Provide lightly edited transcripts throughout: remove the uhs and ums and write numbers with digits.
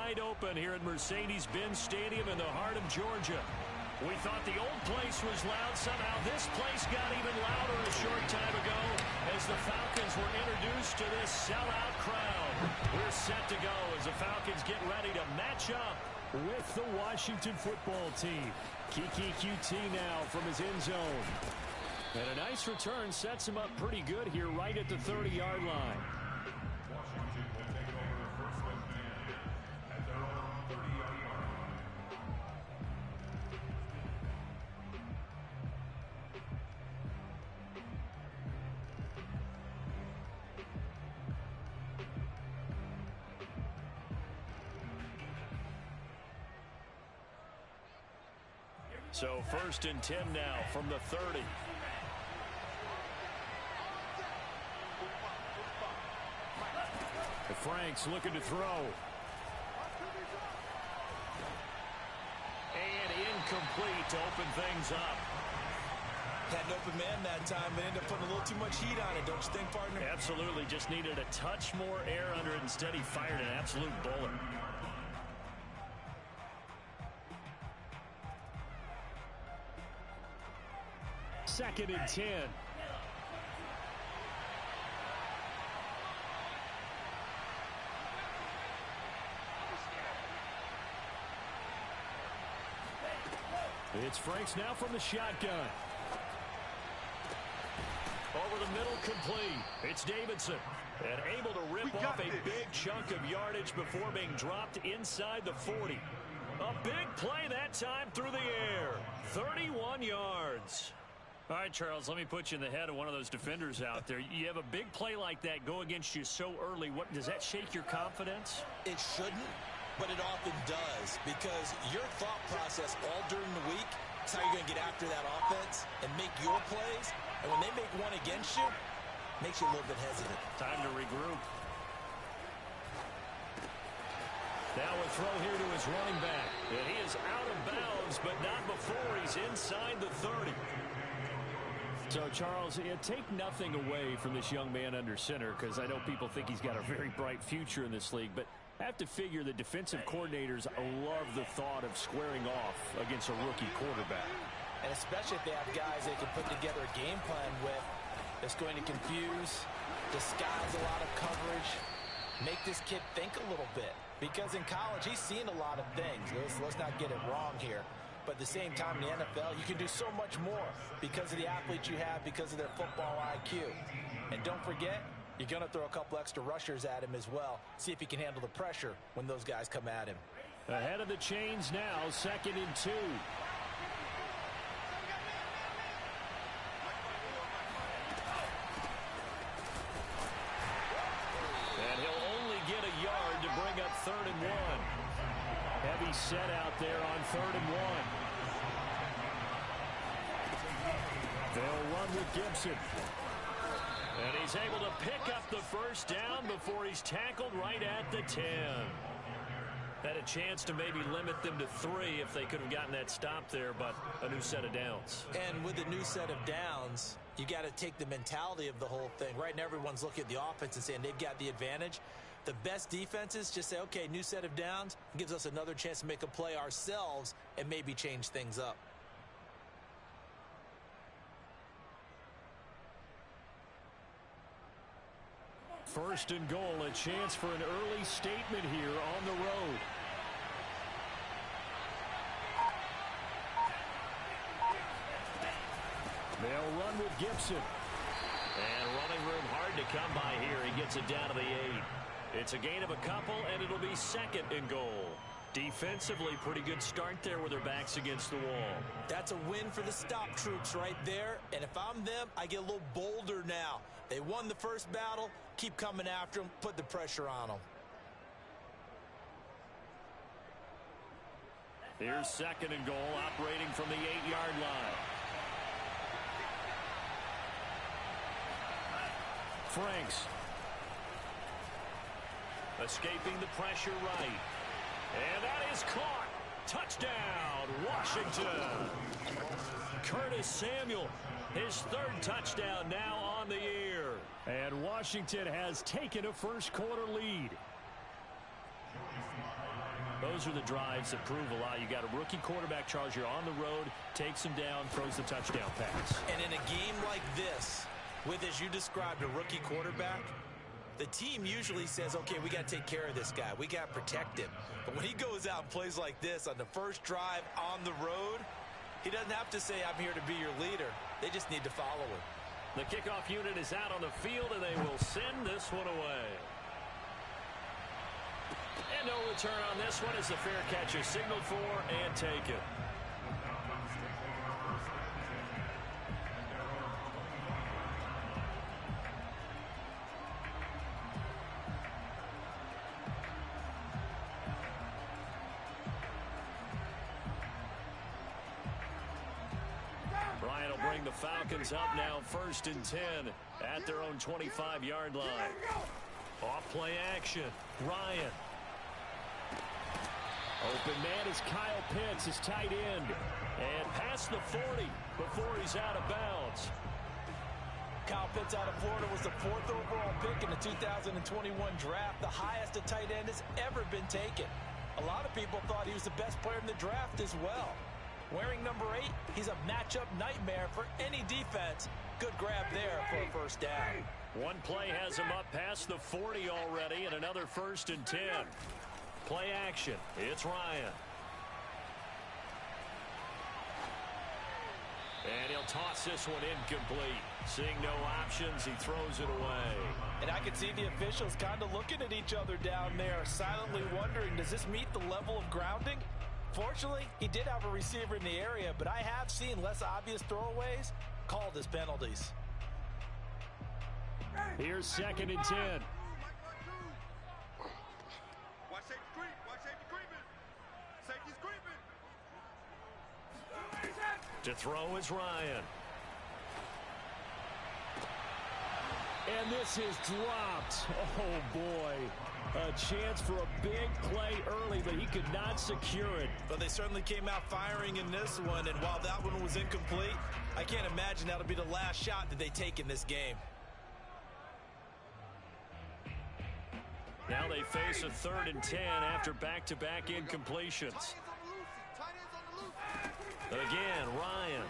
wide open here at Mercedes-Benz Stadium in the heart of Georgia. We thought the old place was loud. Somehow this place got even louder a short time ago as the Falcons were introduced to this sellout crowd. We're set to go as the Falcons get ready to match up with the Washington football team. Keke QT now from his end zone. And a nice return sets him up pretty good here right at the 30-yard line. Washington will take over first and 10 at their own 30-yard line. So 1st and 10 now from the 30. Franks looking to throw. And incomplete to open things up. Had an open man that time, but ended up putting a little too much heat on it, don't you think, partner? Absolutely. Just needed a touch more air under it. Instead, he fired an absolute bullet. Second and 10. It's Franks now from the shotgun. Over the middle, complete. It's Davidson. And able to rip off a big chunk of yardage before being dropped inside the 40. A big play that time through the air. 31 yards. All right, Charles, let me put you in the head of one of those defenders out there. You have a big play like that go against you so early. What does that shake your confidence? It shouldn't, but it often does, because your thought process all during the week is how you're going to get after that offense and make your plays. And when they make one against you, it makes you a little bit hesitant. Time to regroup. Now a throw here to his running back. And he is out of bounds, but not before he's inside the 30. So, Charles, take nothing away from this young man under center, because I know people think he's got a very bright future in this league, but I have to figure the defensive coordinators love the thought of squaring off against a rookie quarterback. And especially if they have guys they can put together a game plan with that's going to confuse, disguise a lot of coverage, make this kid think a little bit. Because in college, he's seen a lot of things. Let's not get it wrong here. But at the same time, in the NFL, you can do so much more because of the athletes you have, because of their football IQ. And don't forget, you're going to throw a couple extra rushers at him as well. See if he can handle the pressure when those guys come at him. Ahead of the chains now, 2nd and 2. And he'll only get a yard to bring up 3rd and 1. Heavy set out there on 3rd and 1. They'll run with Gibson. And he's able to pick up the first down before he's tackled right at the 10. Had a chance to maybe limit them to 3 if they could have gotten that stop there, but a new set of downs. And with a new set of downs, you got to take the mentality of the whole thing. Right now, everyone's looking at the offense and saying they've got the advantage. The best defenses just say, okay, new set of downs, gives us another chance to make a play ourselves and maybe change things up. First and goal, a chance for an early statement here on the road. They'll run with Gibson. And running room hard to come by here. He gets it down to the 8. It's a gain of a couple, and it'll be 2nd and goal. Defensively, pretty good start there with their backs against the wall. That's a win for the stop troops right there. And if I'm them, I get a little bolder now. They won the first battle. Keep coming after them. Put the pressure on them. Here's 2nd and goal, operating from the 8-yard line. Franks. Escaping the pressure right. And that is caught. Touchdown, Washington. Curtis Samuel, his 3rd touchdown now on the year. And Washington has taken a first quarter lead. those are the drives that prove a lot. You got a rookie quarterback, Charles. You're on the road, takes him down, throws the touchdown pass. And in a game like this, with, as you described, a rookie quarterback, the team usually says, okay, we got to take care of this guy. We got to protect him. But when he goes out and plays like this on the first drive on the road, he doesn't have to say, I'm here to be your leader. They just need to follow him. The kickoff unit is out on the field, and they will send this one away. And no return on this one as the fair catch is signaled for and taken. Bryant will bring the Falcons up now 1st and 10 at their own 25-yard line. Off play action. Ryan. Open man is Kyle Pitts, his tight end. And past the 40 before he's out of bounds. Kyle Pitts out of Florida was the 4th overall pick in the 2021 draft, the highest a tight end has ever been taken. A lot of people thought he was the best player in the draft as well. Wearing number 8, he's a matchup nightmare for any defense. Good grab there for a first down. One play has him up past the 40 already, and another 1st and 10. Play action. It's Ryan. And he'll toss this one incomplete. Seeing no options, he throws it away. And I can see the officials kind of looking at each other down there, silently wondering, does this meet the level of grounding? Fortunately, he did have a receiver in the area, but I have seen less obvious throwaways called as penalties. Here's 2nd and 10. Watch safety creep. Watch safety creeping. Safety's creeping. To throw is Ryan. And this is dropped. Oh, boy. A chance for a big play early, but he could not secure it. But they certainly came out firing in this one, and while that one was incomplete, I can't imagine that'll be the last shot that they take in this game. Now they face a 3rd and 10 after back-to-back incompletions. Again, Ryan.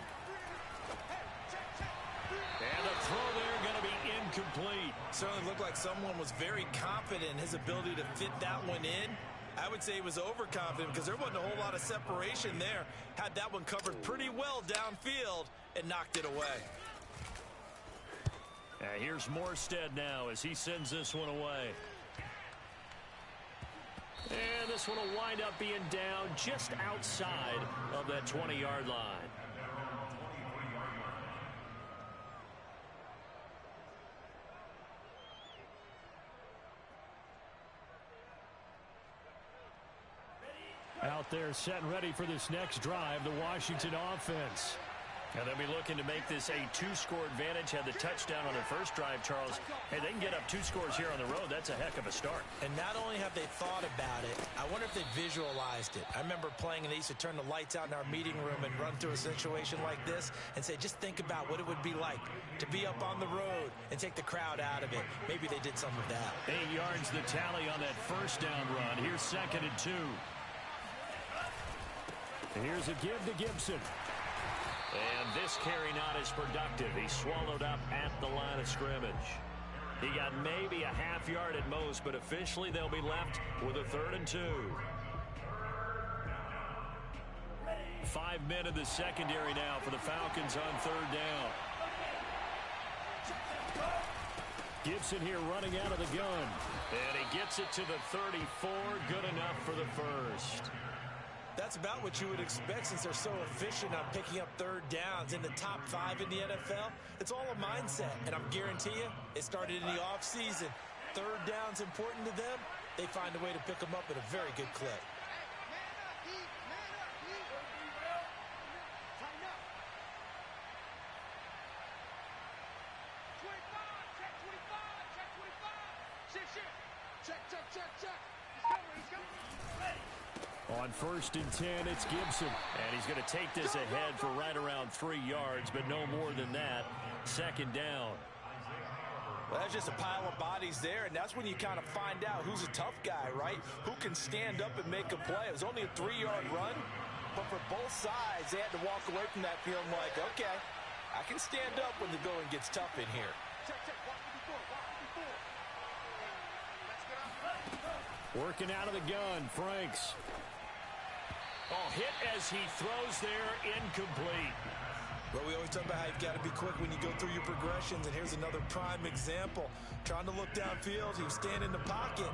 And the throw there going to be incomplete. Certainly looked like someone was very confident in his ability to fit that one in. I would say he was overconfident because there wasn't a whole lot of separation there. Had that one covered pretty well downfield and knocked it away. Here's Morstead now as he sends this one away. And this one will wind up being down just outside of that 20-yard line. Out there set and ready for this next drive, the Washington offense. And they'll be looking to make this a 2-score advantage. Had the touchdown on their first drive, Charles. Hey, they can get up 2 scores here on the road. That's a heck of a start. And not only have they thought about it, I wonder if they visualized it. I remember playing, and they used to turn the lights out in our meeting room and run through a situation like this and say, just think about what it would be like to be up on the road and take the crowd out of it. Maybe they did some of that. 8 yards the tally on that first down run. Here's 2nd and 2. Here's a give to Gibson. And this carry not as productive. He's swallowed up at the line of scrimmage. He got maybe a half yard at most, but officially they'll be left with a 3rd and 2. 5 men in the secondary now for the Falcons on 3rd down. Gibson here running out of the gun. And he gets it to the 34. Good enough for the first. That's about what you would expect since they're so efficient on picking up 3rd downs in the top 5 in the NFL. It's all a mindset, and I'm guarantee you it started in the offseason. 3rd down's important to them. They find a way to pick them up at a very good clip. On 1st and 10, it's Gibson. And he's going to take this ahead for right around 3 yards, but no more than that. 2nd down. Well, that's just a pile of bodies there, and that's when you kind of find out who's a tough guy, right? Who can stand up and make a play. It was only a 3-yard run, but for both sides, they had to walk away from that feeling like, okay, I can stand up when the going gets tough in here. Working out of the gun, Franks. Oh, hit as he throws there, incomplete. Well, we always talk about how you've got to be quick when you go through your progressions, and here's another prime example. Trying to look downfield, he was standing in the pocket,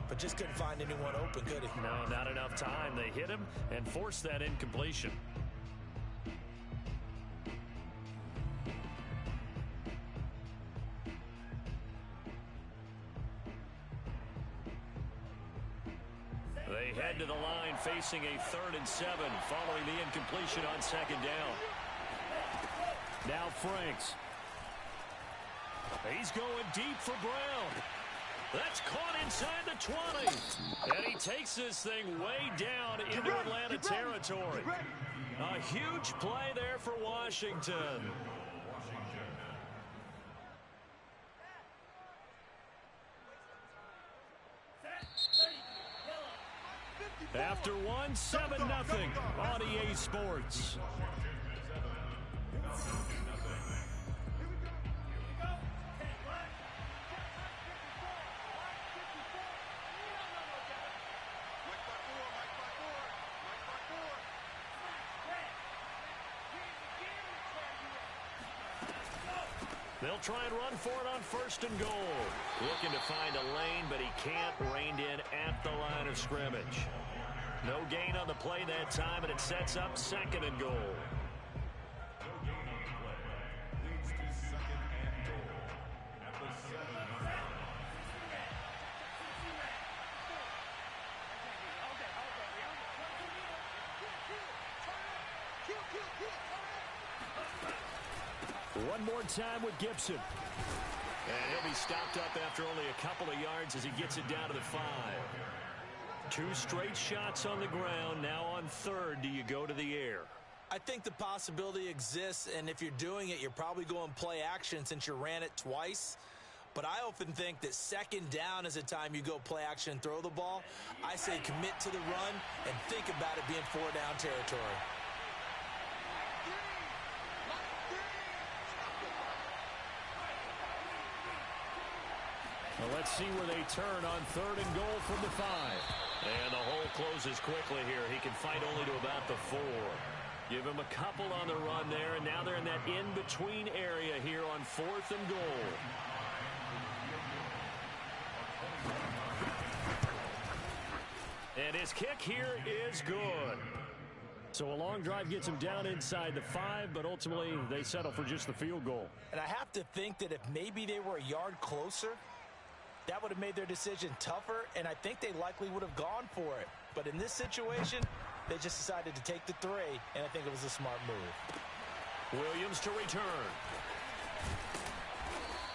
but just couldn't find anyone open, could he? No, not enough time. They hit him and forced that incompletion. They head to the line facing a 3rd and 7 following the incompletion on 2nd down. Now Franks. He's going deep for Brown. That's caught inside the 20. And he takes this thing way down into Atlanta territory. A huge play there for Washington. After one, 7-0 on EA Sports. They'll try and run for it on 1st and goal. Looking to find a lane, but he can't. Reined in at the line of scrimmage. No gain on the play that time, and it sets up 2nd and goal. Leads to 2nd and goal at the 7-yard line. One more time with Gibson. And he'll be stopped up after only a couple of yards as he gets it down to the 5. 2 straight shots on the ground. Now on 3rd, do you go to the air? I think the possibility exists, and if you're doing it, you're probably going play action since you ran it twice. But I often think that 2nd down is the time you go play action and throw the ball. I say commit to the run and think about it being 4-down territory. Well, let's see where they turn on 3rd and goal from the 5. And the hole closes quickly here. He can fight only to about the 4. Give him a couple on the run there, and now they're in that in-between area here on 4th and goal. And his kick here is good. So a long drive gets him down inside the 5, but ultimately they settle for just the field goal. And I have to think that if maybe they were a yard closer, that would have made their decision tougher, and I think they likely would have gone for it. But in this situation, they just decided to take the 3, and I think it was a smart move. Williams to return.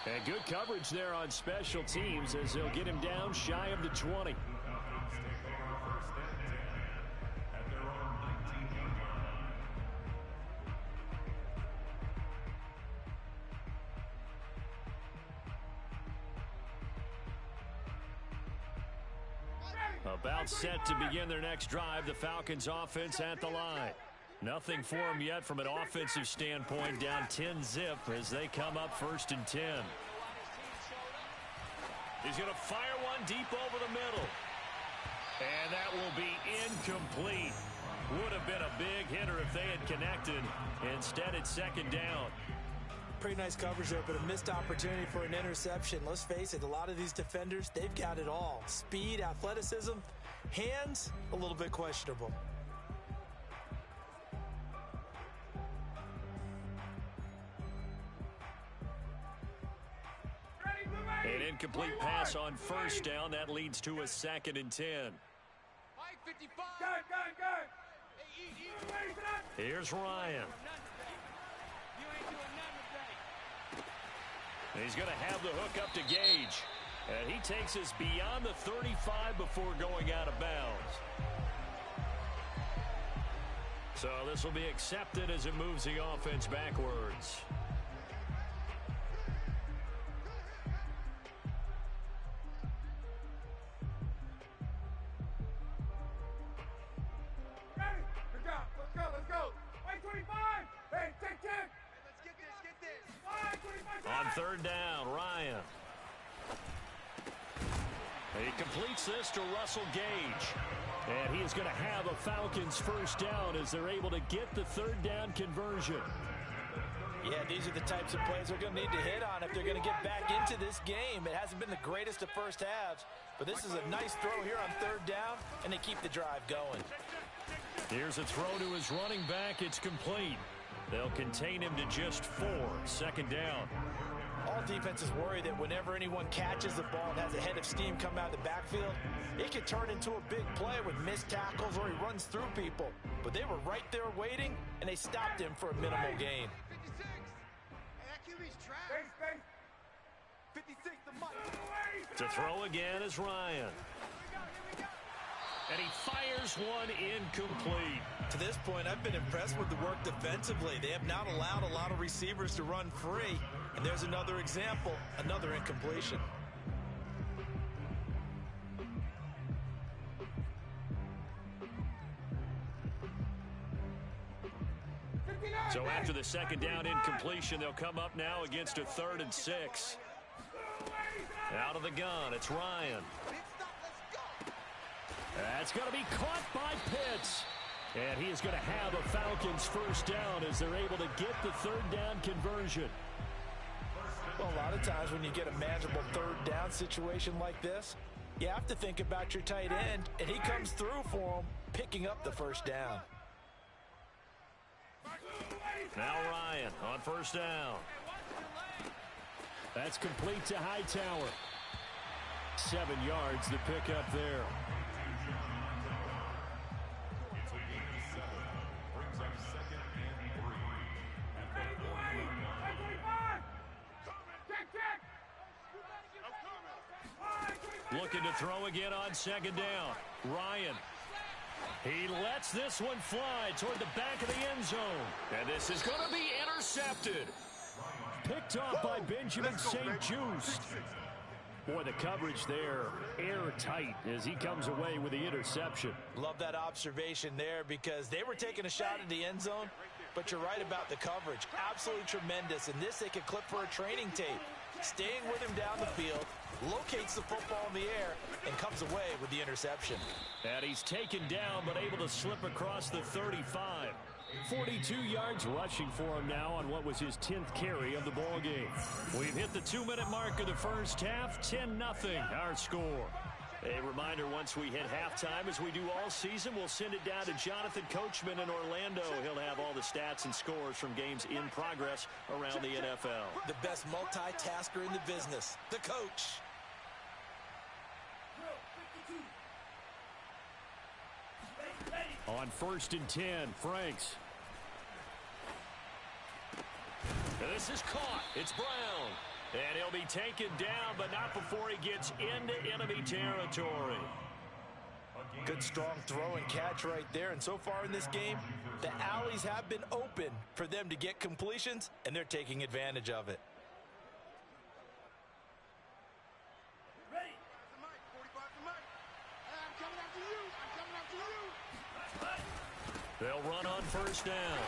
And good coverage there on special teams as they'll get him down shy of the 20. About set to begin their next drive, the Falcons offense at the line. Nothing for them yet from an offensive standpoint, down 10-zip as they come up 1st and 10. He's going to fire one deep over the middle. And that will be incomplete. Would have been a big hitter if they had connected. Instead, it's 2nd down. Pretty nice coverage there, but a missed opportunity for an interception. Let's face it, a lot of these defenders, they've got it all. Speed, athleticism, hands, a little bit questionable. An incomplete pass on 1st down. That leads to a 2nd and 10. Here's Ryan. He's going to have the hook up to Gage. And he takes us beyond the 35 before going out of bounds. So this will be accepted as it moves the offense backwards. third down, Ryan. He completes this to Russell Gage. And he is going to have a Falcons first down as they're able to get the third down conversion. Yeah, these are the types of plays they're going to need to hit on if they're going to get back into this game. It hasn't been the greatest of first halves, but this is a nice throw here on third down, and they keep the drive going. Here's a throw to his running back. It's complete. They'll contain him to just 4. Second down. All defenses worry that whenever anyone catches the ball and has a head of steam come out of the backfield, it can turn into a big play with missed tackles or he runs through people. But they were right there waiting, and they stopped him for a minimal gain. 56, the mic. To throw again is Ryan. And he fires one incomplete. To this point, I've been impressed with the work defensively. They have not allowed a lot of receivers to run free. And there's another example, another incompletion. So after the second down incompletion, they'll come up now against a 3rd and 6. Out of the gun, it's Ryan. That's going to be caught by Pitts. And he is going to have a Falcons first down as they're able to get the third down conversion. Well, a lot of times when you get a manageable third down situation like this, you have to think about your tight end, and he comes through for him, picking up the first down. Now Ryan on first down. That's complete to Hightower. 7 yards to pick up there. Brings up 2nd and 3. Looking to throw again on second down. Ryan. He lets this one fly toward the back of the end zone. And this is going to be intercepted. Picked off by Benjamin St. Just. Boy, the coverage there, airtight as he comes away with the interception. Love that observation there because they were taking a shot at the end zone, but you're right about the coverage. Absolutely tremendous. And this they could clip for a training tape. Staying with him down the field, locates the football in the air, and comes away with the interception. And he's taken down, but able to slip across the 35. 42 yards rushing for him now on what was his 10th carry of the ball game. We've hit the 2-minute mark of the first half. 10-0 our score. A reminder, once we hit halftime, as we do all season, we'll send it down to Jonathan Coachman in Orlando. He'll have all the stats and scores from games in progress around the NFL. The best multitasker in the business, the coach. On 1st and 10, Franks. This is caught. It's Brown. And he'll be taken down, but not before he gets into enemy territory. Good strong throw and catch right there. And so far in this game, the alleys have been open for them to get completions, and they're taking advantage of it. They'll run on first down.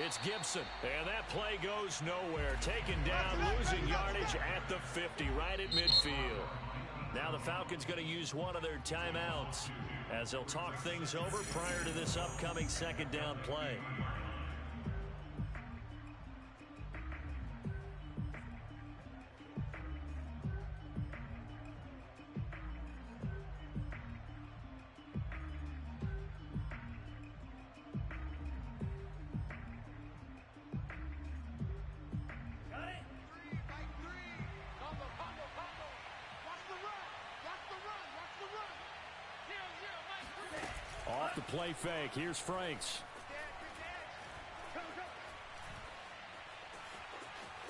It's Gibson, and that play goes nowhere. Taken down, losing yardage at the 50, right at midfield. Now the Falcons going to use one of their timeouts as they'll talk things over prior to this upcoming second down play. Off the play fake. Here's Franks.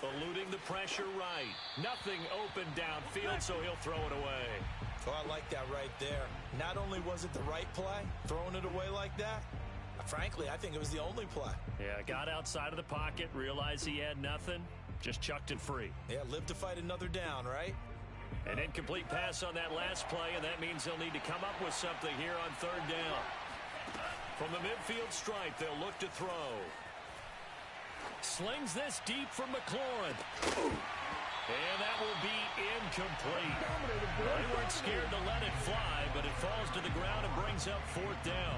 Eluding the pressure right. Nothing open downfield, so he'll throw it away. Oh, I like that right there. Not only was it the right play, throwing it away like that, frankly, I think it was the only play. Yeah, got outside of the pocket, realized he had nothing, just chucked it free. Yeah, live to fight another down, right? An incomplete pass on that last play, and that means they'll need to come up with something here on third down. From the midfield stripe, they'll look to throw. Slings this deep for McLaurin. And that will be incomplete. Well, they weren't scared to let it fly, but it falls to the ground and brings up 4th down.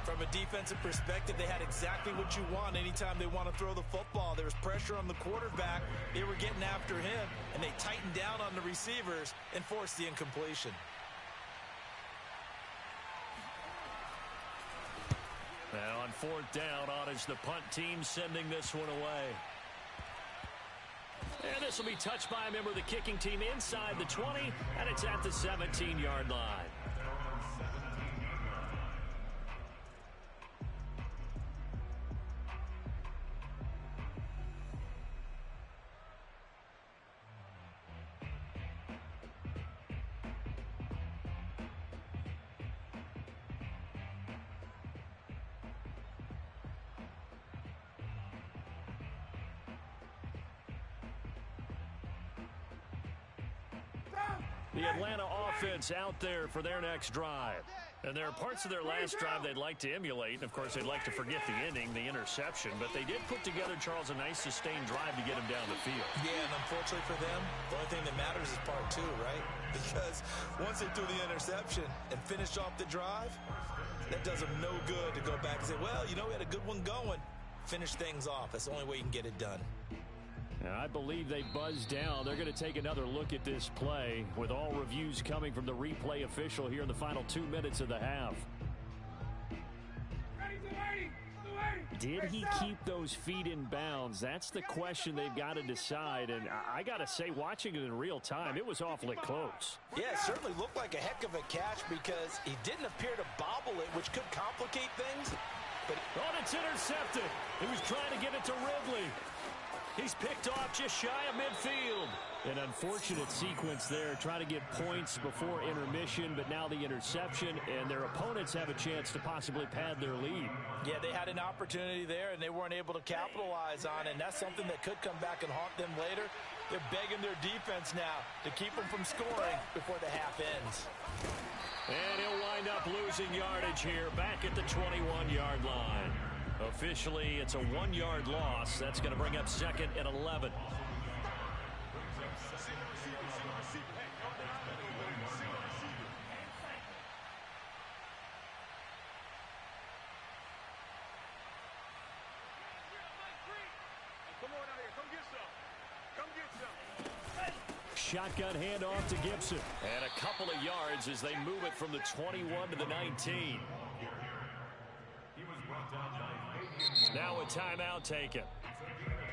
From a defensive perspective, they had exactly what you want anytime they want to throw the football. There was pressure on the quarterback. They were getting after him, and they tightened down on the receivers and forced the incompletion. Now on 4th down, on is the punt team sending this one away. And this will be touched by a member of the kicking team inside the 20, and it's at the 17-yard line. The Atlanta offense out there for their next drive. And there are parts of their last drive they'd like to emulate. And, of course, they'd like to forget the ending, the interception. But they did put together, Charles, a nice sustained drive to get him down the field. Yeah, and unfortunately for them, the only thing that matters is part 2, right? Because once they threw the interception and finished off the drive, that does them no good to go back and say, well, you know, we had a good one going. Finish things off. That's the only way you can get it done. And I believe they buzzed down. They're going to take another look at this play with all reviews coming from the replay official here in the final 2 minutes of the half. Did he keep those feet in bounds? That's the question they've got to decide. And I got to say, watching it in real time, it was awfully close. Yeah, it certainly looked like a heck of a catch because he didn't appear to bobble it, which could complicate things. But it's intercepted. He was trying to get it to Ridley. He's picked off just shy of midfield. An unfortunate sequence there, trying to get points before intermission, but now the interception, and their opponents have a chance to possibly pad their lead. Yeah, they had an opportunity there, and they weren't able to capitalize on it, and that's something that could come back and haunt them later. They're begging their defense now to keep them from scoring before the half ends. And he'll wind up losing yardage here back at the 21-yard line. Officially, it's a 1-yard loss. That's going to bring up 2nd and 11. Shotgun handoff to Gibson. And a couple of yards as they move it from the 21 to the 19. Now a timeout taken.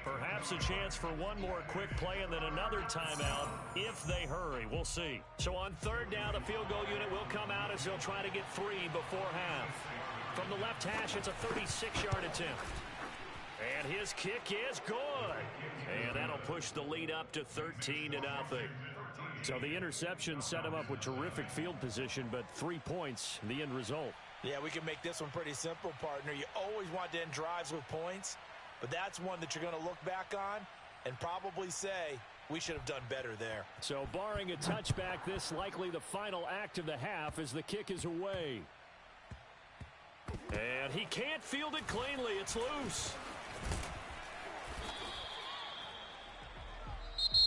Perhaps a chance for one more quick play and then another timeout if they hurry. We'll see. So on 3rd down, the field goal unit will come out as they'll try to get 3 before half. From the left hash, it's a 36-yard attempt. And his kick is good. And that'll push the lead up to 13-0. So the interception set him up with terrific field position, but 3 points, the end result. Yeah, we can make this one pretty simple, partner. You always want to end drives with points, but that's one that you're going to look back on and probably say, we should have done better there. So barring a touchback, this likely the final act of the half as the kick is away. And he can't field it cleanly. It's loose.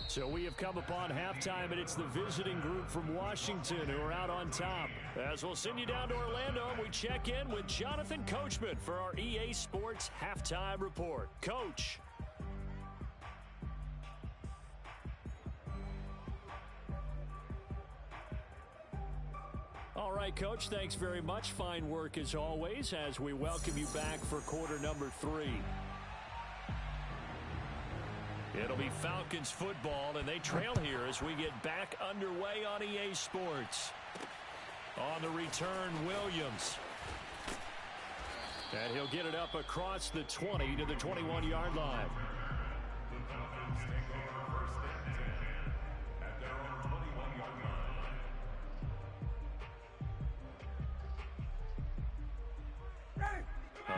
So we have come upon halftime, and it's the visiting group from Washington who are out on top. As we'll send you down to Orlando, and we check in with Jonathan Coachman for our EA Sports Halftime Report. Coach. All right, Coach, thanks very much. Fine work as always as we welcome you back for quarter number 3. It'll be Falcons football, and they trail here as we get back underway on EA Sports. On the return, Williams. And he'll get it up across the 20 to the 21-yard line.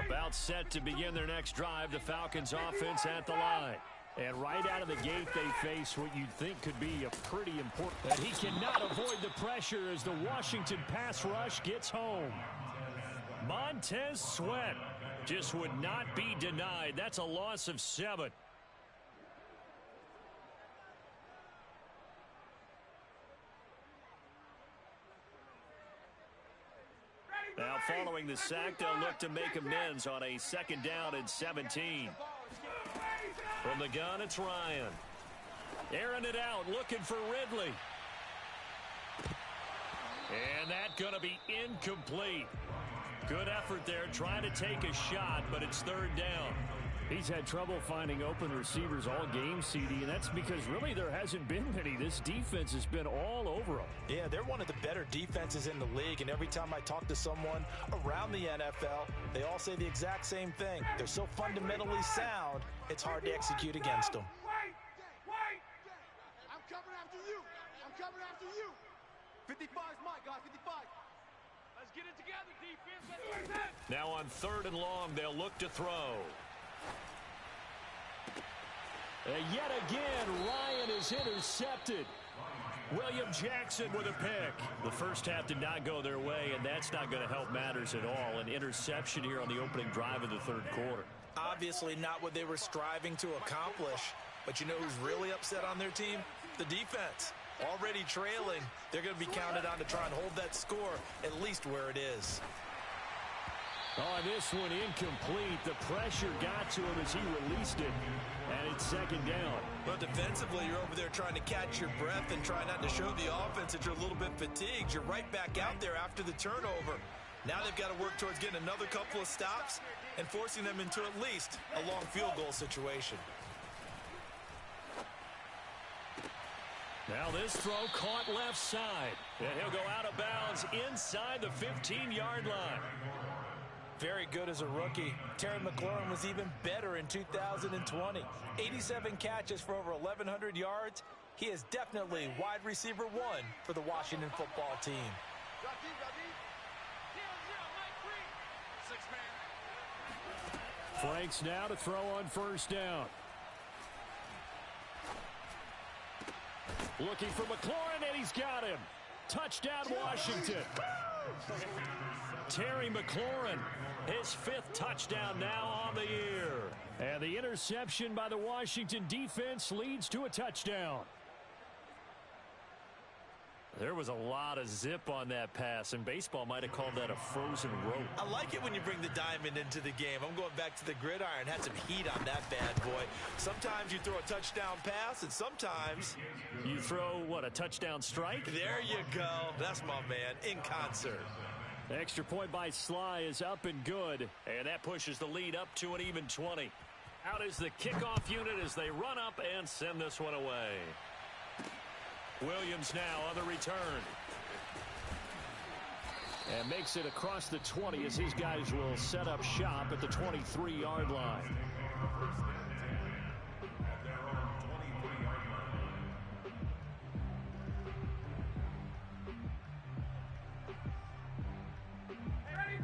About set to begin their next drive, the Falcons offense at the line. And right out of the gate, they face what you'd think could be a pretty important... And he cannot avoid the pressure as the Washington pass rush gets home. Montez Sweat just would not be denied. That's a loss of 7. following the sack, they'll look to make amends on a 2nd down and 17. From the gun, it's Ryan. Airing it out, looking for Ridley. And that's going to be incomplete. Good effort there, trying to take a shot, but it's 3rd down. He's had trouble finding open receivers all game, CD, and that's because really there hasn't been many. This defense has been all over them. Yeah, they're one of the better defenses in the league, and every time I talk to someone around the NFL, they all say the exact same thing. They're so fundamentally sound, it's hard to execute against them. Wait! I'm coming after you. 55 is mine, guys, 55. Let's get it together, defense. Now on 3rd and long, they'll look to throw. Yet again, Ryan is intercepted. William Jackson with a pick. The first half did not go their way, and that's not going to help matters at all. An interception here on the opening drive of the 3rd quarter. Obviously not what they were striving to accomplish. But you know who's really upset on their team? The defense. Already trailing, they're going to be counted on to try and hold that score at least where it is. Oh, this one incomplete. The pressure got to him as he released it. And it's 2nd down. Well, defensively, you're over there trying to catch your breath and try not to show the offense that you're a little bit fatigued. You're right back out there after the turnover. Now they've got to work towards getting another couple of stops and forcing them into at least a long field goal situation. Now this throw caught left side. And he'll go out of bounds inside the 15-yard line. Very good as a rookie. Terry McLaurin was even better in 2020. 87 catches for over 1,100 yards. He is definitely wide receiver 1 for the Washington football team. Franks now to throw on 1st down. Looking for McLaurin, and he's got him. Touchdown, Washington. Terry McLaurin, his 5th touchdown now on the year. And the interception by the Washington defense leads to a touchdown. There was a lot of zip on that pass, and baseball might have called that a frozen rope. I like it when you bring the diamond into the game. I'm going back to the gridiron. Had some heat on that bad boy. Sometimes you throw a touchdown pass, and sometimes you throw, what, a touchdown strike? There you go. That's my man, in concert. Extra point by Sly is up and good. And that pushes the lead up to an even 20. Out is the kickoff unit as they run up and send this one away. Williams now on the return. And makes it across the 20 as his guys will set up shop at the 23-yard line.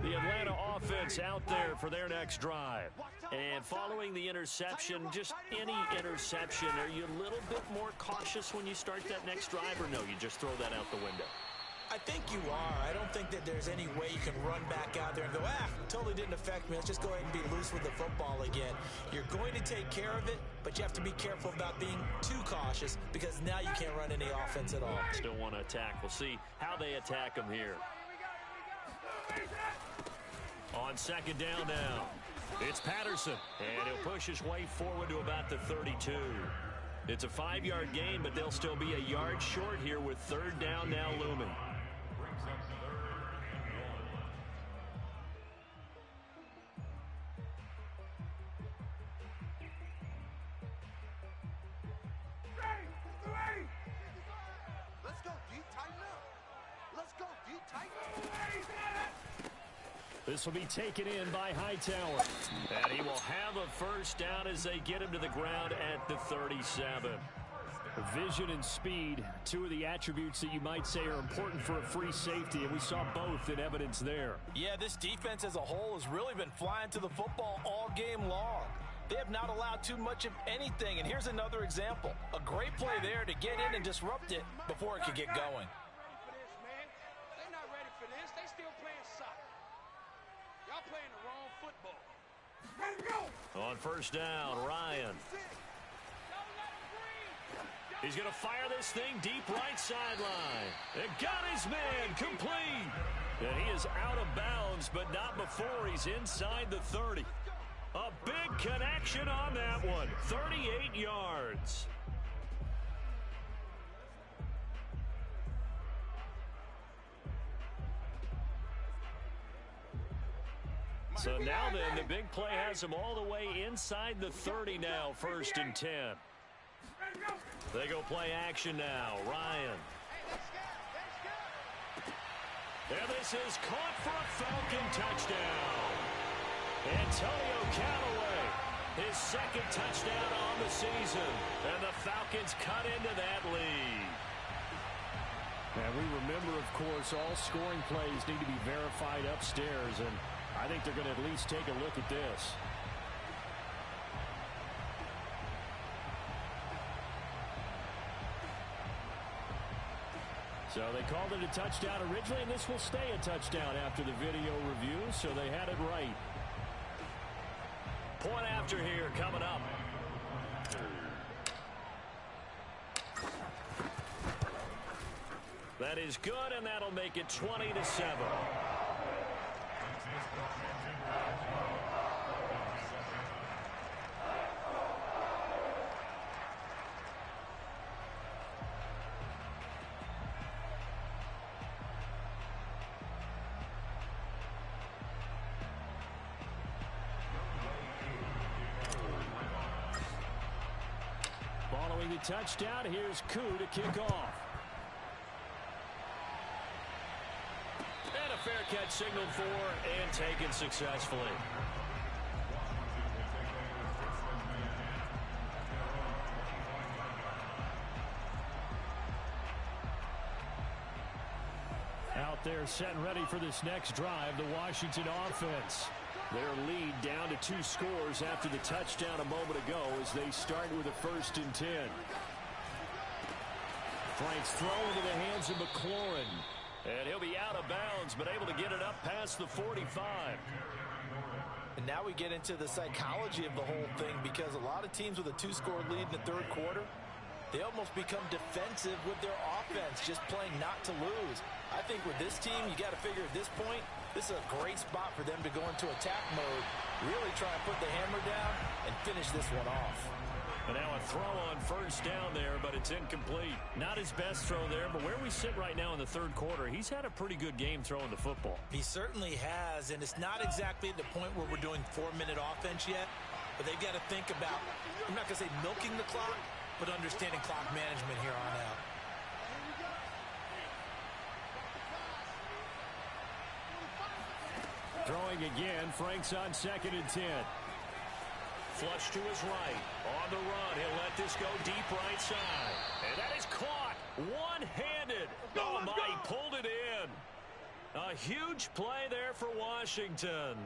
The Atlanta offense out there for their next drive. And following the interception, just any interception, are you a little bit more cautious when you start that next drive, or no, you just throw that out the window? I think you are. I don't think that there's any way you can run back out there and go, totally didn't affect me. Let's just go ahead and be loose with the football again. You're going to take care of it, but you have to be careful about being too cautious because now you can't run any offense at all. Still want to attack. We'll see how they attack them here. On 2nd down now, it's Patterson, and he'll push his way forward to about the 32. It's a 5-yard gain, but they'll still be a yard short here with 3rd down now looming. Let's go deep, tighten up. Let's go deep, tighten up. This will be taken in by Hightower. And he will have a 1st down as they get him to the ground at the 37. Vision and speed, 2 of the attributes that you might say are important for a free safety, and we saw both in evidence there. Yeah, this defense as a whole has really been flying to the football all game long. They have not allowed too much of anything, and here's another example. A great play there to get in and disrupt it before it could get going. They're not ready for this. They still playing soccer. Y'all playing the wrong football. Let's go! On 1st down, Ryan. He's going to fire this thing deep right sideline. It got his man complete. And he is out of bounds, but not before he's inside the 30. A big connection on that one. 38 yards. So now then, the big play has him all the way inside the 30 now, 1st and 10. They go play action now. Ryan. And this is caught for a Falcon touchdown. Antonio Callaway, his 2nd touchdown on the season. And the Falcons cut into that lead. And we remember, of course, all scoring plays need to be verified upstairs, and I think they're going to at least take a look at this. So they called it a touchdown originally, and this will stay a touchdown after the video review, so they had it right. Point after here coming up. That is good, and that'll make it 20-7. Following the touchdown, here's Koo to kick off. And a fair catch signaled for and taken successfully. Out there set and ready for this next drive, the Washington offense. Their lead down to 2 scores after the touchdown a moment ago as they start with a 1st and 10. Frank's throw into the hands of McLaurin. And he'll be out of bounds, but able to get it up past the 45. And now we get into the psychology of the whole thing, because a lot of teams with a 2-score lead in the 3rd quarter, they almost become defensive with their offense, just playing not to lose. I think with this team, you got to figure at this point, this is a great spot for them to go into attack mode, really try and put the hammer down and finish this one off. And now a throw on 1st down there, but it's incomplete. Not his best throw there, but where we sit right now in the 3rd quarter, he's had a pretty good game throwing the football. He certainly has, and it's not exactly at the point where we're doing 4-minute offense yet, but they've got to think about, I'm not going to say milking the clock, but understanding clock management here on out. Throwing again, Frank's on 2nd and 10. Flush to his right. On the run, he'll let this go deep right side. And that is caught one-handed. Oh, my, he pulled it in. A huge play there for Washington.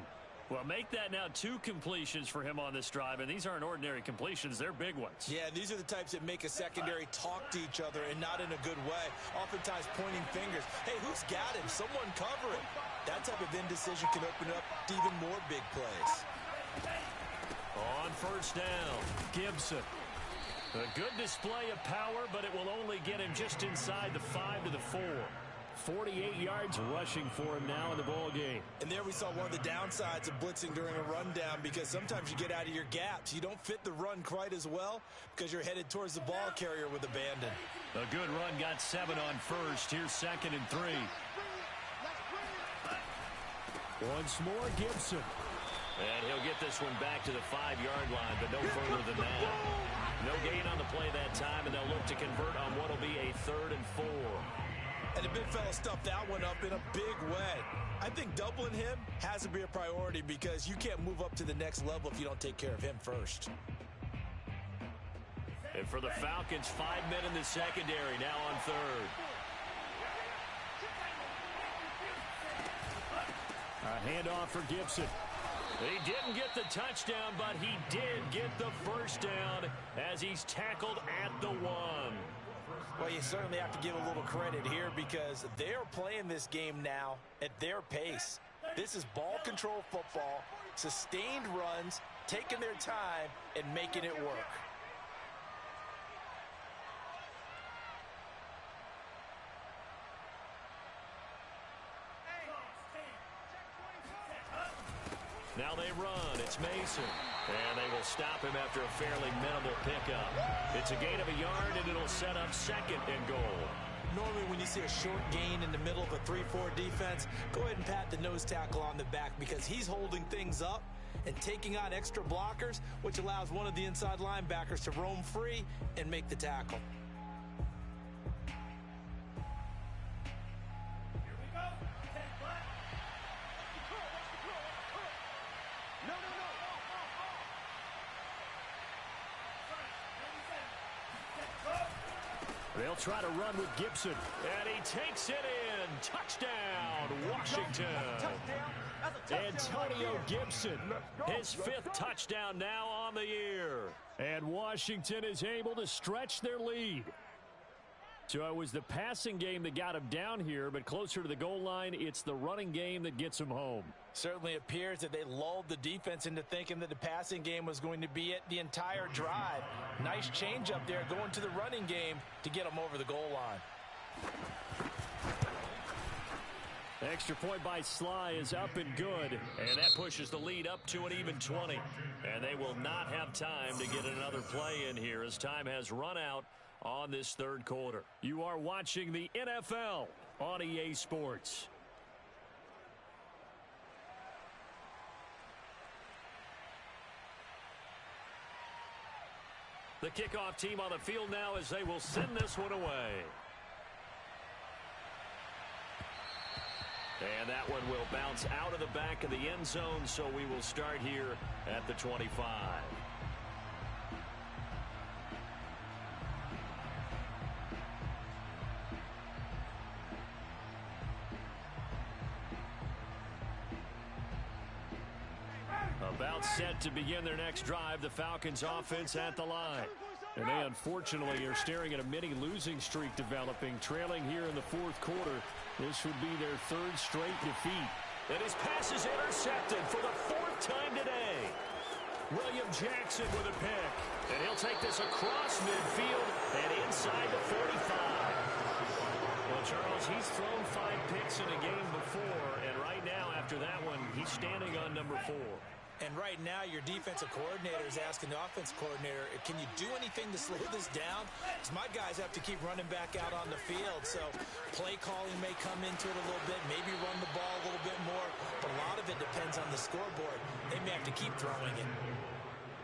Well, make that now 2 completions for him on this drive, and these aren't ordinary completions. They're big ones. Yeah, these are the types that make a secondary talk to each other, and not in a good way. Oftentimes pointing fingers. Hey, who's got him? Someone cover him. That type of indecision can open up to even more big plays. On 1st down, Gibson. A good display of power, but it will only get him just inside the 5 to the 4. 48 yards rushing for him now in the ball game. And there we saw one of the downsides of blitzing during a rundown, because sometimes you get out of your gaps. You don't fit the run quite as well because you're headed towards the ball carrier with abandon. A good run got 7 on 1st. Here's 2nd and 3. Once more, Gibson. And he'll get this one back to the 5-yard line, but no further than that. No gain on the play that time, and they'll look to convert on what will be a 3rd and 4. And the big fella stuffed that one up in a big way. I think doubling him has to be a priority, because you can't move up to the next level if you don't take care of him first. And for the Falcons, 5 men in the secondary, now on 3rd. A handoff for Gibson. He didn't get the touchdown, but he did get the 1st down as he's tackled at the 1. Well, you certainly have to give a little credit here, because they're playing this game now at their pace. This is ball control football, sustained runs, taking their time, and making it work. Now they run. It's Mason. And they will stop him after a fairly minimal pickup. It's a gain of a yard, and it'll set up second and goal. Normally when you see a short gain in the middle of a 3-4 defense, go ahead and pat the nose tackle on the back because he's holding things up and taking on extra blockers, which allows one of the inside linebackers to roam free and make the tackle. They'll try to run with Gibson. And he takes it in. Touchdown, Washington. Antonio Gibson, his 5th touchdown now on the year. And Washington is able to stretch their lead. So it was the passing game that got him down here, but closer to the goal line, it's the running game that gets him home. Certainly appears that they lulled the defense into thinking that the passing game was going to be it the entire drive. Nice change up there going to the running game to get them over the goal line. Extra point by Sly is up and good, and that pushes the lead up to an even 20. And they will not have time to get another play in here as time has run out on this third quarter. You are watching the NFL on EA Sports. The kickoff team on the field now as they will send this one away. And that one will bounce out of the back of the end zone, so we will start here at the 25. About set to begin their next drive, the Falcons offense at the line. And they unfortunately are staring at a mini losing streak developing, trailing here in the fourth quarter. This would be their 3rd straight defeat. And his pass is intercepted for the 4th time today. William Jackson with a pick. And he'll take this across midfield and inside the 45. Well, Charles, he's thrown 5 picks in a game before, and right now after that one, he's standing on number 4. And right now, your defensive coordinator is asking the offensive coordinator, can you do anything to slow this down? Because my guys have to keep running back out on the field. So play calling may come into it a little bit, maybe run the ball a little bit more. But a lot of it depends on the scoreboard. They may have to keep throwing it.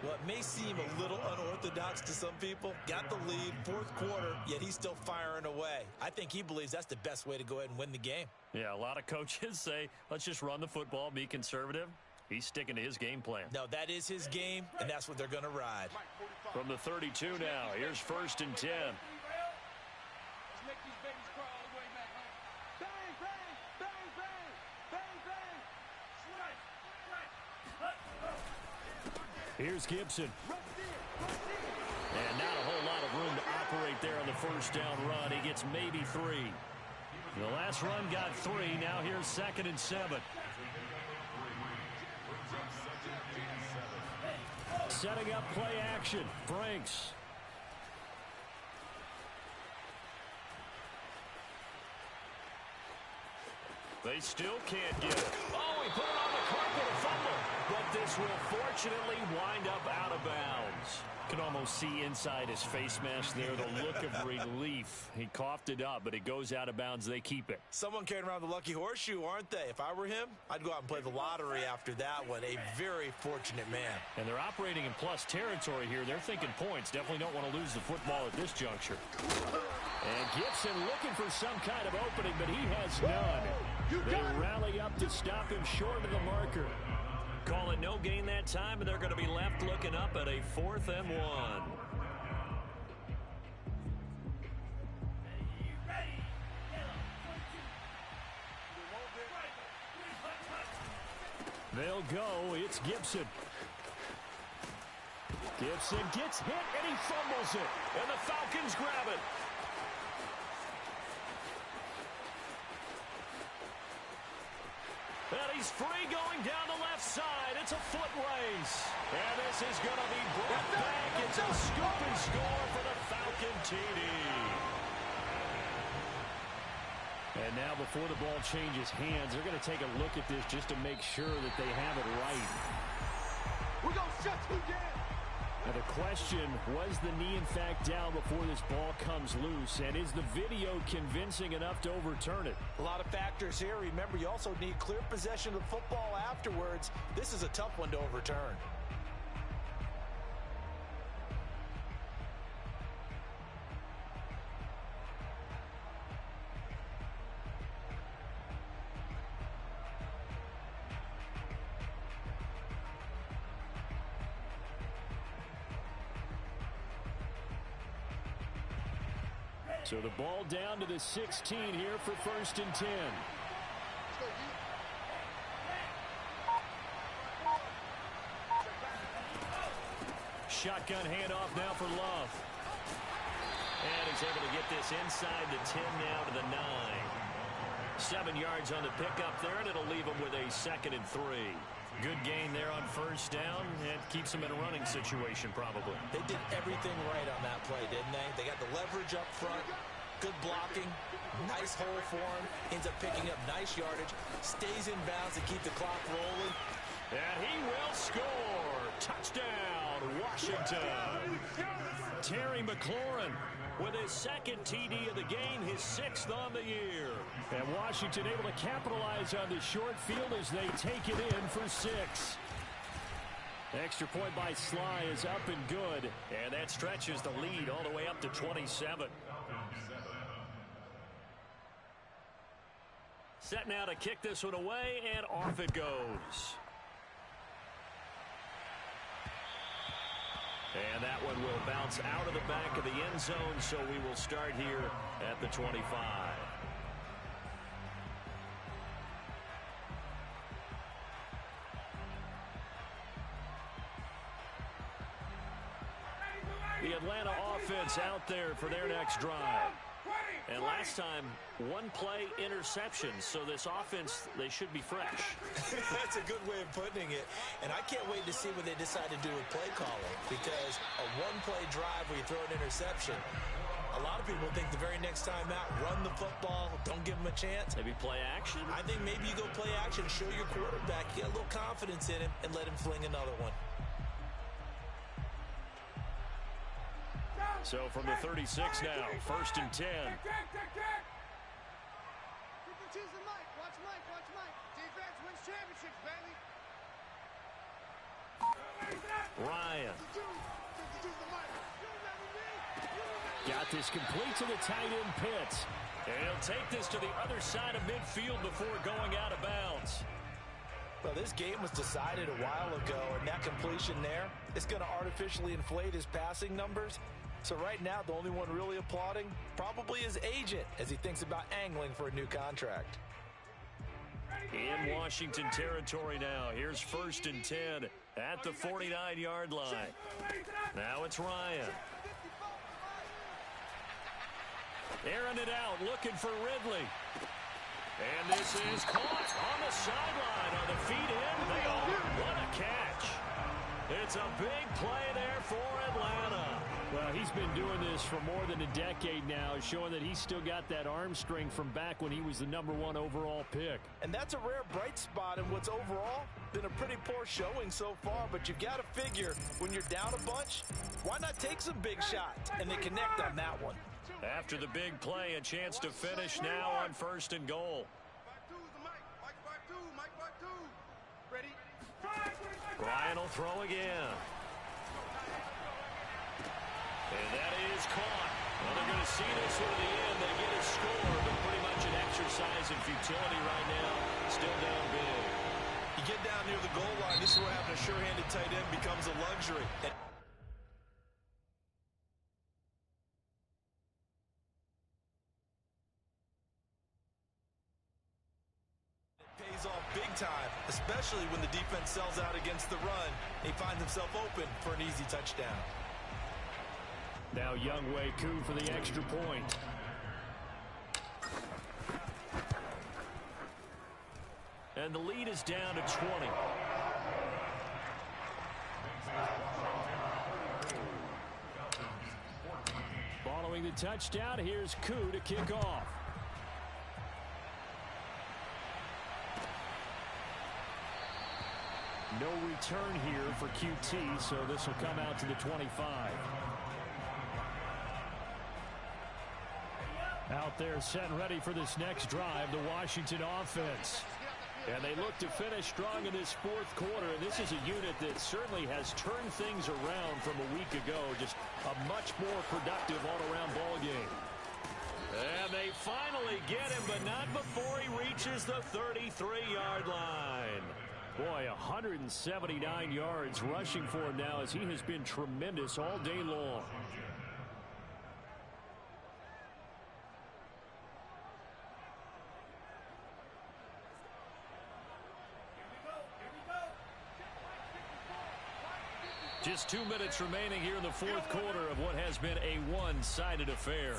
Well, it may seem a little unorthodox to some people. Got the lead, 4th quarter, yet he's still firing away. I think he believes that's the best way to go ahead and win the game. Yeah, a lot of coaches say, let's just run the football, be conservative. He's sticking to his game plan. No, that is his game, and that's what they're going to ride. From the 32 now, here's 1st and 10. Let's make these babies crawl all the way back home. Bang, bang, bang, bang, bang, bang. Here's Gibson. And not a whole lot of room to operate there on the first down run. He gets maybe 3. The last run got 3. Now here's 2nd and 7. Setting up play action. Franks. They still can't get it. Oh, he put it on the carpet, a fumble. But this will fortunately wind up out of bounds. Can almost see inside his face mask there the look of relief. He coughed it up, but it goes out of bounds. They keep it. Someone carrying around the lucky horseshoe, aren't they? If I were him, I'd go out and play the lottery after that one. A very fortunate man. And they're operating in plus territory here. They're thinking points. Definitely don't want to lose the football at this juncture. And Gibson looking for some kind of opening, but he has none. They rally up to stop him short of the marker. Call it no gain that time, and they're going to be left looking up at a 4th and 1. They'll go. It's Gibson. Gibson gets hit, and he fumbles it. And the Falcons grab it. And he's free going down the left side. It's a foot race. And this is going to be brought back. It's a scoop and score for the Falcon TD. And now before the ball changes hands, they're going to take a look at this just to make sure that they have it right. We're going to shut you down. Now the question, was the knee in fact down before this ball comes loose? And is the video convincing enough to overturn it? A lot of factors here. Remember, you also need clear possession of the football afterwards. This is a tough one to overturn. So the ball down to the 16 here for 1st and 10. Shotgun handoff now for Love. And he's able to get this inside the 10 now to the 9. 7 yards on the pickup there, and it'll leave him with a 2nd and 3. Good gain there on 1st down, and keeps him in a running situation probably. They did everything right on that play, didn't they? They got the leverage up front, good blocking, nice hole for him, ends up picking up nice yardage, stays in bounds to keep the clock rolling. And he will score. Touchdown, Washington. Terry McLaurin with his 2nd TD of the game, his 6th on the year. And Washington able to capitalize on the short field as they take it in for 6. Extra point by Sly is up and good. And that stretches the lead all the way up to 27. Set now to kick this one away, and off it goes. And that one will bounce out of the back of the end zone, so we will start here at the 25. The Atlanta offense out there for their next drive. And last time, 1 play interception, so this offense, they should be fresh. That's a good way of putting it. And I can't wait to see what they decide to do with play calling, because a 1-play drive where you throw an interception, a lot of people think the very next time out, run the football, don't give them a chance. Maybe play action? I think maybe you go play action, show your quarterback, get a little confidence in him, and let him fling another one. So from the 36 now, 1st and 10. Watch Mike. Defense wins championships, baby. Ryan. Got this complete to the tight end Pitts. And he'll take this to the other side of midfield before going out of bounds. Well, this game was decided a while ago, and that completion there is going to artificially inflate his passing numbers. So right now, the only one really applauding probably his agent as he thinks about angling for a new contract. In Washington territory now. Here's 1st and 10 at the 49-yard line. Now it's Ryan. Airing it out, looking for Ridley. And this is caught on the sideline on the feet in. They are. What a catch. It's a big play there for Atlanta. Well, he's been doing this for more than a decade now, showing that he's still got that arm strength from back when he was the #1 overall pick. And that's a rare bright spot in what's overall been a pretty poor showing so far, but you've got to figure when you're down a bunch, why not take some big shots? And they connect on that one. After the big play, a chance to finish now on 1st and goal. Ryan will throw again. And that is caught. Well, they're going to see this one to the end. They get a score, but pretty much an exercise in futility right now. Still down big. You get down near the goal line, this is where having a sure-handed tight end becomes a luxury. And pays off big time, especially when the defense sells out against the run. He finds himself open for an easy touchdown. Now Younghoe Koo for the extra point. And the lead is down to 20. Following the touchdown, here's Koo to kick off. No return here for QT, so this will come out to the 25. Out there set and ready for this next drive, the Washington offense. And they look to finish strong in this fourth quarter. And this is a unit that certainly has turned things around from a week ago. Just a much more productive all-around ball game. And they finally get him, but not before he reaches the 33-yard line. Boy, 179 yards rushing for him now as he has been tremendous all day long. Just 2 minutes remaining here in the fourth quarter of what has been a one-sided affair.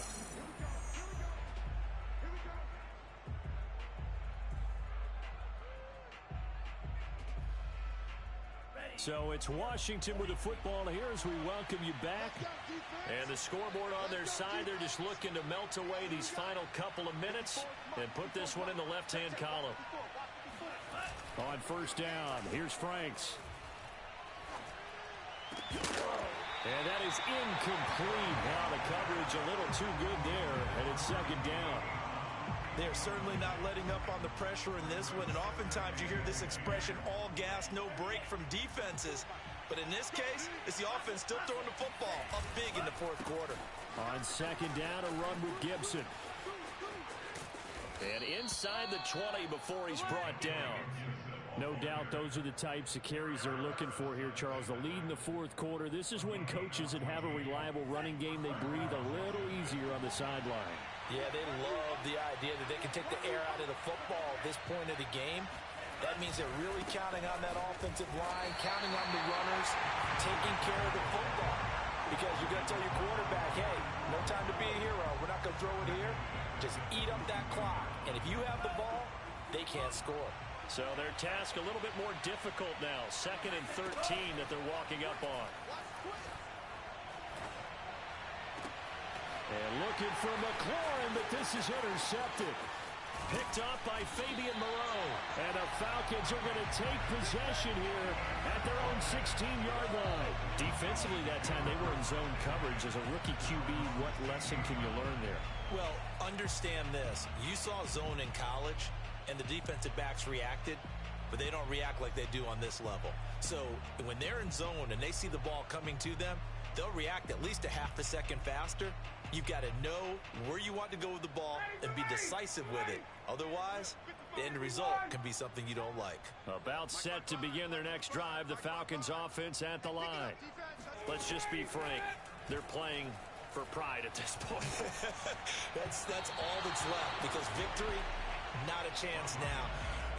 So it's Washington with the football here as we welcome you back. And the scoreboard on their side, they're just looking to melt away these final couple of minutes and put this one in the left-hand column. On first down, here's Franks. And that is incomplete. Now the coverage a little too good there, and it's second down. They're certainly not letting up on the pressure in this one, and oftentimes you hear this expression, all gas, no break from defenses. But in this case, it's the offense still throwing the football up big in the fourth quarter. On second down, a run with Gibson. And inside the 20 before he's brought down. No doubt those are the types of carries they're looking for here, Charles. The lead in the fourth quarter. This is when coaches that have a reliable running game, they breathe a little easier on the sideline. Yeah, they love the idea that they can take the air out of the football at this point of the game. That means they're really counting on that offensive line, counting on the runners, taking care of the football. Because you're going to tell your quarterback, hey, no time to be a hero. We're not going to throw it here. Just eat up that clock. And if you have the ball, they can't score. So their task a little bit more difficult now. 2nd and 13 that they're walking up on. And looking for McLaurin, but this is intercepted. Picked up by Fabian Moreau. And the Falcons are going to take possession here at their own 16-yard line. Defensively that time, they were in zone coverage. As a rookie QB, what lesson can you learn there? Well, understand this. You saw zone in college, and the defensive backs reacted, but they don't react like they do on this level. So when they're in zone and they see the ball coming to them, they'll react at least a half a second faster. You've got to know where you want to go with the ball and be decisive with it. Otherwise, the end result can be something you don't like. About set to begin their next drive, the Falcons offense at the line. Let's just be frank. They're playing for pride at this point. That's all that's left, because victory, not a chance now.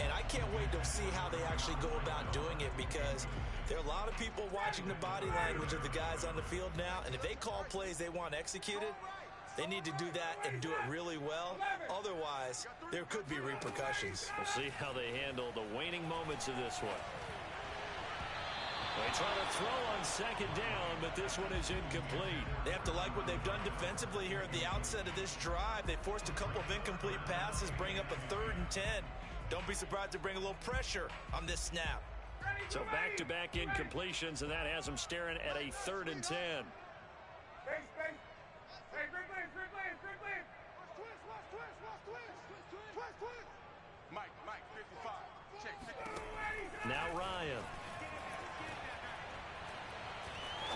And I can't wait to see how they actually go about doing it, because there are a lot of people watching the body language of the guys on the field now, and if they call plays they want executed, they need to do that and do it really well. Otherwise, there could be repercussions. We'll see how they handle the waning moments of this one. They try to throw on second down, but this one is incomplete. They have to like what they've done defensively here at the outset of this drive. They forced a couple of incomplete passes, bring up a 3rd and 10. Don't be surprised to bring a little pressure on this snap. So back-to-back incompletions, and that has them staring at a 3rd and 10. Mike, 55. Check. Now Ryan.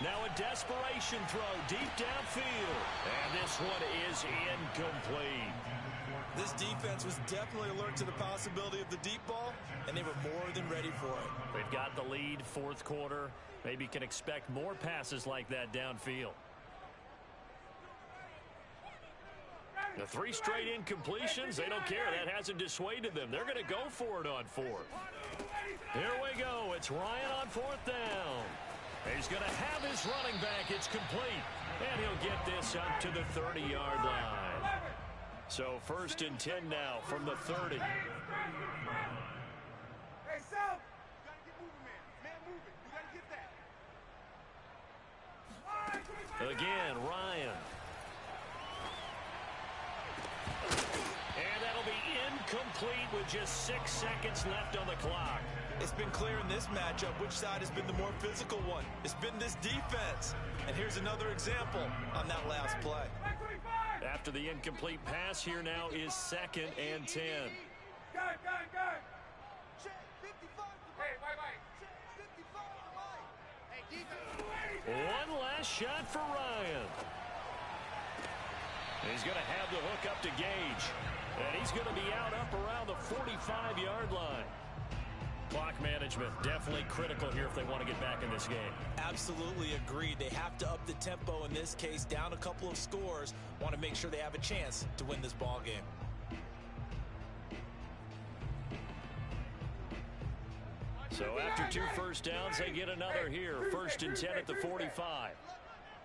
Now a desperation throw deep downfield. And this one is incomplete. This defense was definitely alert to the possibility of the deep ball, and they were more than ready for it. They've got the lead, fourth quarter. Maybe can expect more passes like that downfield. The 3 straight incompletions, they don't care. That hasn't dissuaded them. They're going to go for it on 4th. Here we go. It's Ryan on 4th down. He's going to have his running back. It's complete. And he'll get this up to the 30-yard line. So 1st and 10 now from the 30. Hey, South! You got to get moving, man. Man moving. You got to get that. Again, Ryan. And that'll be incomplete with just 6 seconds left on the clock. It's been clear in this matchup which side has been the more physical one. It's been this defense. And here's another example on that last play. After the incomplete pass, here now is 2nd and 10. One last shot for Ryan. He's going to have the hook up to Gage. And he's going to be out up around the 45-yard line. Clock management definitely critical here if they want to get back in this game. Absolutely agreed. They have to up the tempo in this case, down a couple of scores. Want to make sure they have a chance to win this ball game. So after 2 first downs, they get another here. 1st and 10 at the 45.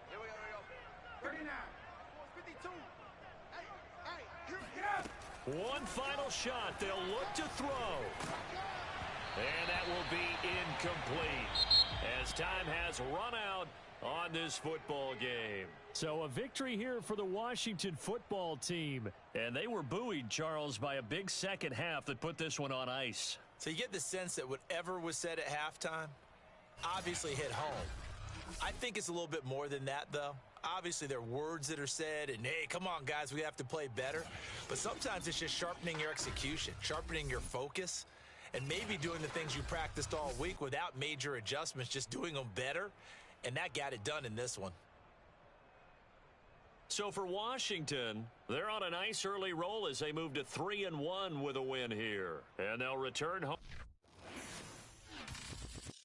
Here we go. 39. 52. One final shot. They'll look to throw. And that will be incomplete as time has run out on this football game. So a victory here for the Washington football team. And they were buoyed, Charles, by a big second half that put this one on ice. So you get the sense that whatever was said at halftime obviously hit home. I think it's a little bit more than that, though. Obviously, there are words that are said, and, hey, come on, guys, we have to play better. But sometimes it's just sharpening your execution, sharpening your focus, and maybe doing the things you practiced all week without major adjustments, just doing them better. And that got it done in this one. So for Washington, they're on a nice early roll as they move to 3-1 with a win here. And they'll return home.